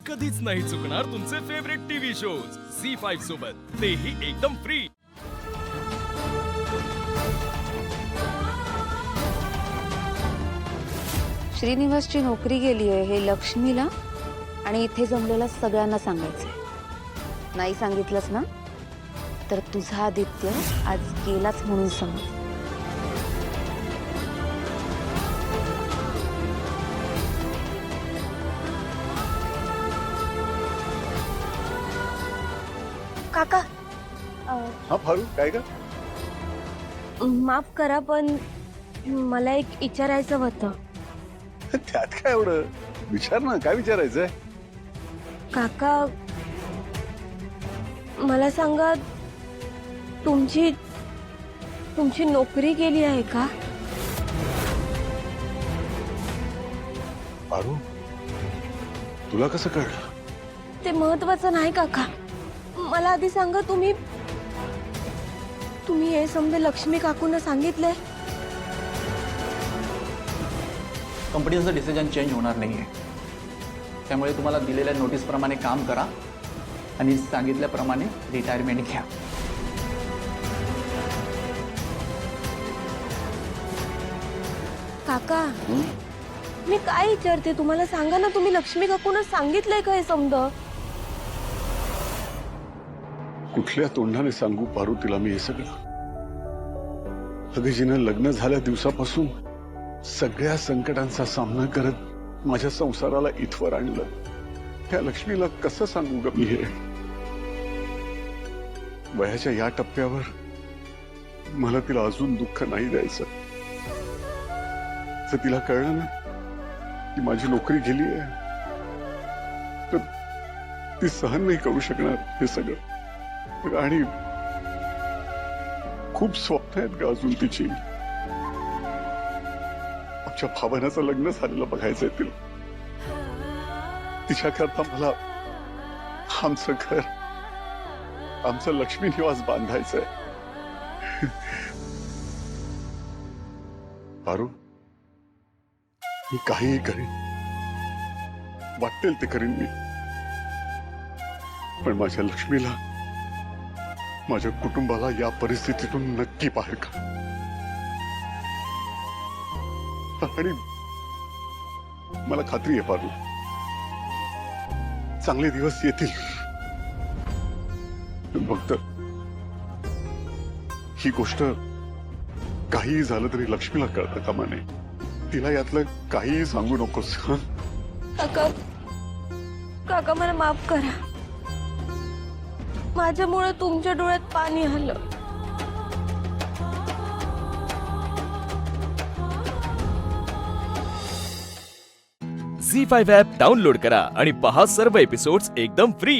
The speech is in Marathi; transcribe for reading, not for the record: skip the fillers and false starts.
कधीच नाही चुकणार तुमचे फेवरेट टीव्ही शोज झी5 सोबत, तेही एकदम फ्री। श्रीनिवासची नोकरी गेली आहे हे लक्ष्मीला आणि इथे जमलेला सगळ्यांना सांगायचं। नाही सांगितलंस ना तर तुझा आदित्य आज गेलाच म्हणून समज। काका हा फारू काय का? माफ करा पण मला एक विचारायचं होतं। त्यात काय एवढं? विचार ना, काय विचारायचंय? काका मला सांगा, तुमची तुमची नोकरी गेली आहे का? फारू, तुला कसं कळलं? ते महत्वाचं नाही काका, मला आधी सांगा, तुम्ही हे समजे लक्ष्मी काकूंना सांगितलंय? कंपनीचं डिसिजन चेंज होणार नाही आहे, त्यामुळे तुम्हाला दिलेल्या नोटीसप्रमाणे काम करा आणि सांगितल्याप्रमाणे रिटायरमेंट घ्या। काका मी काय विचारते तुम्हाला, सांगा ना, तुम्ही लक्ष्मी काकूंना सांगितलंय का हे समजा? कुठल्या तोंडाने सांगू पारू तिला मी हे सगळं? अगं, जिनं लग्न झाल्या दिवसापासून सगळ्या संकटांचा सामना करत माझ्या संसाराला इथवर आणलं, त्या लक्ष्मीला कसं सांगू ग मी हे? वयाच्या या टप्प्यावर मला तिला अजून दुःख नाही द्यायचं। जर तिला कळलं ना की माझी नोकरी गेली आहे तर ती सहन नाही करू शकणार हे सगळं। आणि खूप स्वप्न आहेत ग अजून तिची। आमच्या भावनाचं लग्न झालेलं बघायचंय तिला। तिच्याकरता मला आमचं घर, आमचं लक्ष्मी निवास बांधायचंय। पारू, मी काहीही करीन, वाटेल ते करीन मी, पण माझ्या लक्ष्मीला, माझ्या कुटुंबाला या परिस्थितीतून नक्की बाहेर काढ। आणि मला खात्री आहे पारू, चांगले दिवस येतील। फक्त ही गोष्ट काहीही झालं तरी लक्ष्मीला कळतं कामा नये। तिला यातलं काहीही सांगू नकोस। काका काका मला माफ करा, माझ्यामुळे तुमच्या डोळ्यात पाणी आलं। झी5 ॲप डाउनलोड करा आणि पहा सर्व एपिसोड्स एकदम फ्री।